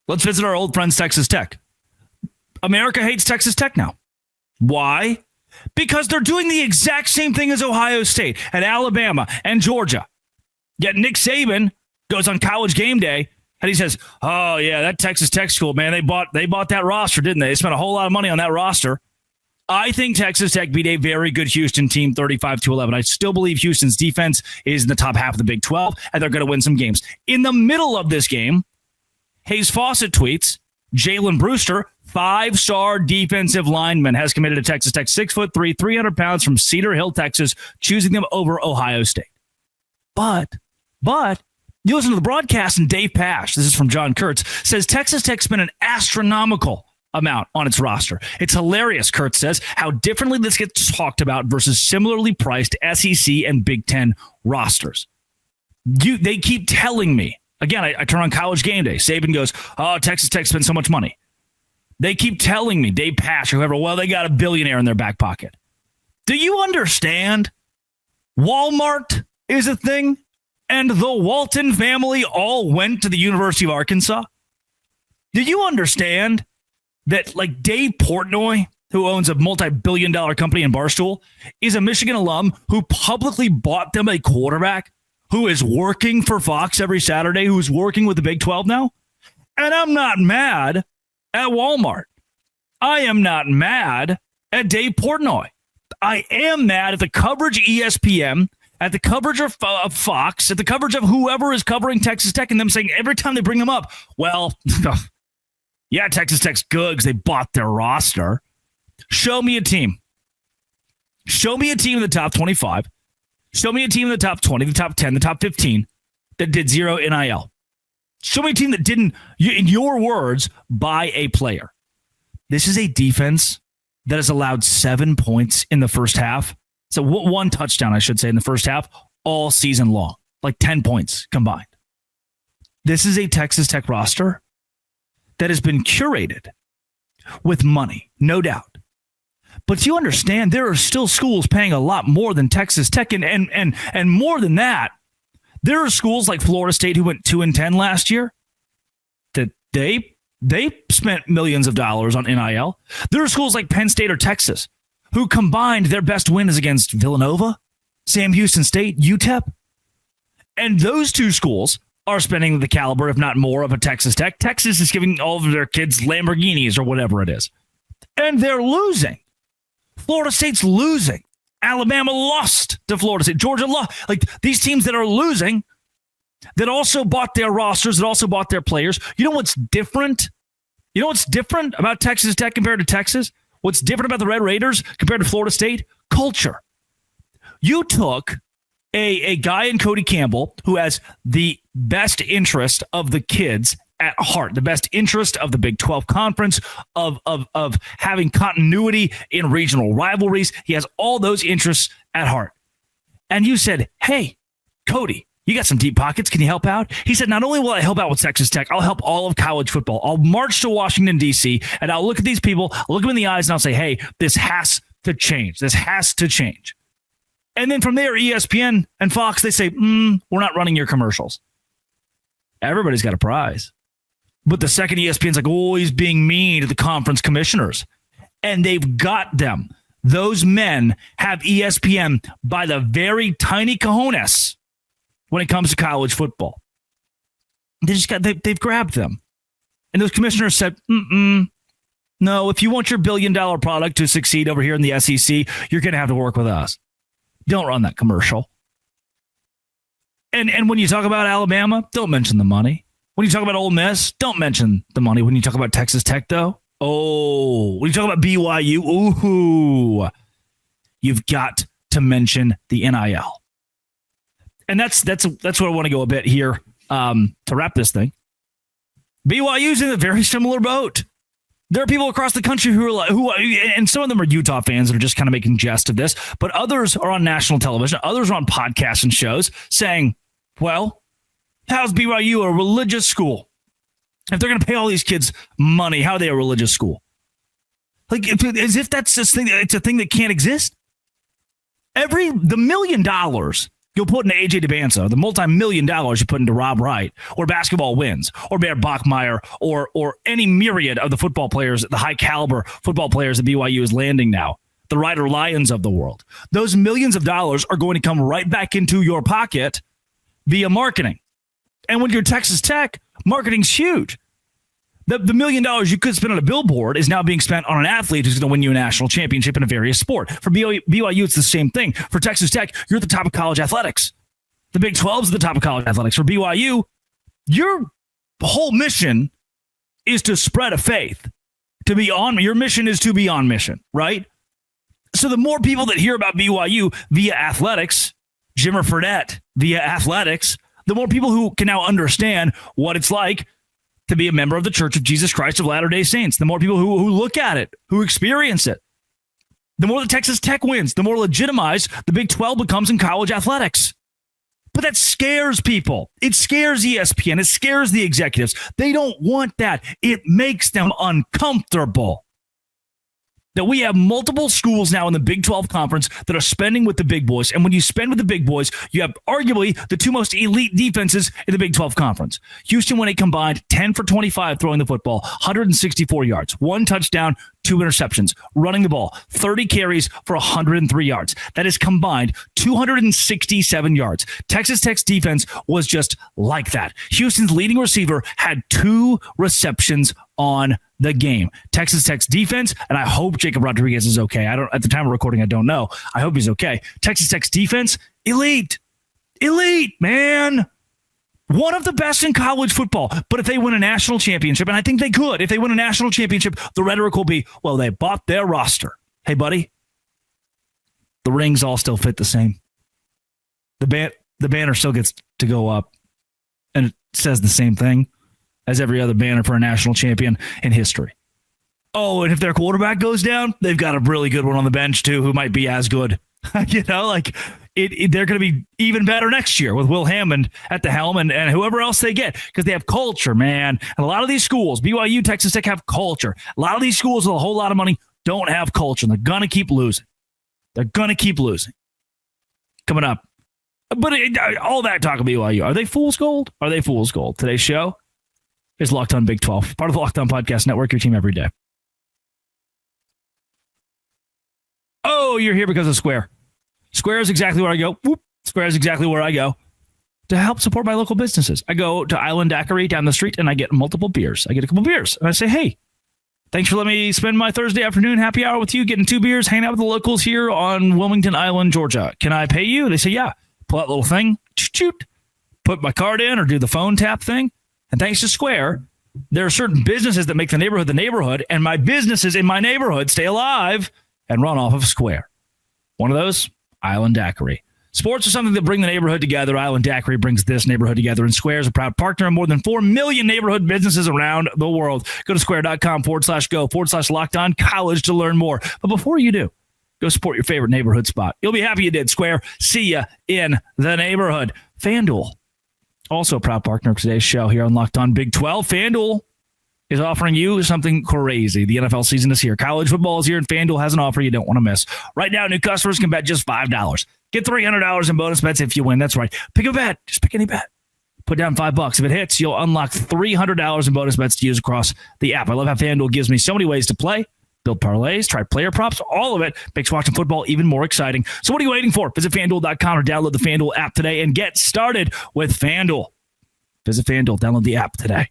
Let's visit our old friends, Texas Tech. America hates Texas Tech now. Why? Because they're doing the exact same thing as Ohio State and Alabama and Georgia. Yet Nick Saban goes on College Game Day and he says, "Oh yeah, that Texas Tech school, man, they bought that roster, didn't they? They spent a whole lot of money on that roster." I think Texas Tech beat a very good Houston team 35-11. I still believe Houston's defense is in the top half of the Big 12, and they're going to win some games. In the middle of this game, Hayes Fawcett tweets, Jalen Brewster, 5-star defensive lineman, has committed to Texas Tech, 6'3", 300 pounds from Cedar Hill, Texas, choosing them over Ohio State. But you listen to the broadcast and Dave Pasch, this is from John Kurtz, says Texas Tech spent an astronomical amount on its roster. It's hilarious, Kurtz says, how differently this gets talked about versus similarly priced SEC and Big Ten rosters. They keep telling me, again, I turn on College Game Day. Saban goes, "Oh, Texas Tech spent so much money." They keep telling me, Dave Pasch, whoever, well, they got a billionaire in their back pocket. Do you understand? Walmart is a thing, and the Walton family all went to the University of Arkansas. Do you understand that, like, Dave Portnoy, who owns a multi-billion-dollar company in Barstool, is a Michigan alum who publicly bought them a quarterback who is working for Fox every Saturday, who's working with the Big 12 now? And I'm not mad at Walmart. I am not mad at Dave Portnoy. I am mad at the coverage ESPN, at the coverage of Fox, at the coverage of whoever is covering Texas Tech, and them saying every time they bring them up, well, yeah, Texas Tech's good because they bought their roster. Show me a team. Show me a team in the top 25. Show me a team in the top 20, the top 10, the top 15 that did zero NIL. Show me a team that didn't, in your words, buy a player. This is a defense that has allowed 7 points in the first half. So one touchdown, I should say, in the first half all season long, like 10 points combined. This is a Texas Tech roster that has been curated with money, no doubt. But you understand there are still schools paying a lot more than Texas Tech, and more than that, there are schools like Florida State who went 2-10 last year that they spent millions of dollars on NIL. There are schools like Penn State or Texas who combined their best wins against Villanova, Sam Houston State, UTEP. And those two schools are spending the caliber, if not more, of a Texas Tech. Texas is giving all of their kids Lamborghinis or whatever it is. And they're losing. Florida State's losing. Alabama lost to Florida State. Georgia lost. Like, these teams that are losing, that also bought their rosters, that also bought their players. You know what's different? You know what's different about Texas Tech compared to Texas? What's different about the Red Raiders compared to Florida State? Culture. You took a guy in Cody Campbell who has the best interest of the kids at heart, the best interest of the Big 12 conference, of having continuity in regional rivalries. He has all those interests at heart. And you said, "Hey, Cody, you got some deep pockets. Can you help out?" He said, "Not only will I help out with Texas Tech, I'll help all of college football. I'll march to Washington, D.C., and I'll look at these people, I'll look them in the eyes, and I'll say, hey, this has to change. This has to change." And then from there, ESPN and Fox, they say, we're not running your commercials. Everybody's got a prize. But the second ESPN's like, oh, he's being mean to the conference commissioners. And they've got them. Those men have ESPN by the very tiny cojones when it comes to college football. They've grabbed them. And those commissioners said, no, if you want your billion-dollar product to succeed over here in the SEC, you're going to have to work with us. Don't run that commercial. And when you talk about Alabama, don't mention the money. When you talk about Ole Miss, don't mention the money. When you talk about Texas Tech, though, when you talk about BYU, you've got to mention the NIL. And that's where I want to go a bit here to wrap this thing. BYU's in a very similar boat. There are people across the country and some of them are Utah fans that are just kind of making jest of this, but others are on national television, others are on podcasts and shows saying, well, how's BYU a religious school? If they're going to pay all these kids money, how are they a religious school? Like, as if that's this thing, it's a thing that can't exist. The $1 million You'll put into AJ DeBanza, the multi-million dollars you put into Rob Wright, or basketball wins, or Bear Bachmeier, or any myriad of the football players, the high-caliber football players that BYU is landing now, the Ryder Lions of the world. Those millions of dollars are going to come right back into your pocket via marketing. And when you're Texas Tech, marketing's huge. The $1 million you could spend on a billboard is now being spent on an athlete who's going to win you a national championship in a various sport. For BYU, it's the same thing. For Texas Tech, you're at the top of college athletics. The Big 12 is at the top of college athletics. For BYU, your whole mission is to spread a faith. Your mission is to be on mission, right? So the more people that hear about BYU via athletics, Jimmer Fredette via athletics, the more people who can now understand what it's like to be a member of the Church of Jesus Christ of Latter-day Saints. The more people who look at it, who experience it, the more the Texas Tech wins, the more legitimized the Big 12 becomes in college athletics. But that scares people. It scares ESPN. It scares the executives. They don't want that. It makes them uncomfortable. That we have multiple schools now in the Big 12 conference that are spending with the big boys. And when you spend with the big boys, you have arguably the two most elite defenses in the Big 12 conference. Houston went a combined 10 for 25 throwing the football, 164 yards, 1 touchdown, 2 interceptions, running the ball, 30 carries for 103 yards. That is combined 267 yards. Texas Tech's defense was just like that. Houston's leading receiver had 2 receptions on the game. Texas Tech's defense, and I hope Jacob Rodriguez is okay. At the time of recording, I don't know. I hope he's okay. Texas Tech's defense, elite, man. One of the best in college football. But if they win a national championship, and I think they could, if they win a national championship, the rhetoric will be, well, they bought their roster. Hey, buddy, the rings all still fit the same. The banner still gets to go up, and it says the same thing as every other banner for a national champion in history. Oh, and if their quarterback goes down, they've got a really good one on the bench, too, who might be as good. They're going to be even better next year with Will Hammond at the helm and whoever else they get, because they have culture, man. And a lot of these schools, BYU, Texas Tech, have culture. A lot of these schools with a whole lot of money don't have culture, and they're going to keep losing. Coming up. But all that talk of BYU, are they fool's gold? Are they fool's gold? Today's show is Locked On Big 12, part of the Locked On Podcast Network, your team every day. Oh, you're here because of Square. Square is exactly where I go. Square is exactly where I go to help support my local businesses. I go to Island Daiquiri down the street and I get multiple beers. I get a couple beers and I say, hey, thanks for letting me spend my Thursday afternoon happy hour with you, getting 2 beers, hanging out with the locals here on Wilmington Island, Georgia. Can I pay you? They say, yeah. Pull out a little thing, put my card in or do the phone tap thing. And thanks to Square, there are certain businesses that make the neighborhood, and my businesses in my neighborhood stay alive and run off of Square. One of those, Island Daiquiri. Sports are something that bring the neighborhood together. Island Daiquiri brings this neighborhood together, and Square is a proud partner of more than 4 million neighborhood businesses around the world. Go to square.com/go/lockdown college to learn more. But before you do, go support your favorite neighborhood spot. You'll be happy you did. Square, see ya in the neighborhood. FanDuel, also a proud partner of today's show here on Locked On Big 12. FanDuel is offering you something crazy. The NFL season is here. College football is here, and FanDuel has an offer you don't want to miss. Right now, new customers can bet just $5. Get $300 in bonus bets if you win. That's right. Pick a bet. Just pick any bet. Put down $5. If it hits, you'll unlock $300 in bonus bets to use across the app. I love how FanDuel gives me so many ways to play. Build parlays, try player props, all of it makes watching football even more exciting. So what are you waiting for? Visit FanDuel.com or download the FanDuel app today and get started with FanDuel. Visit FanDuel, download the app today.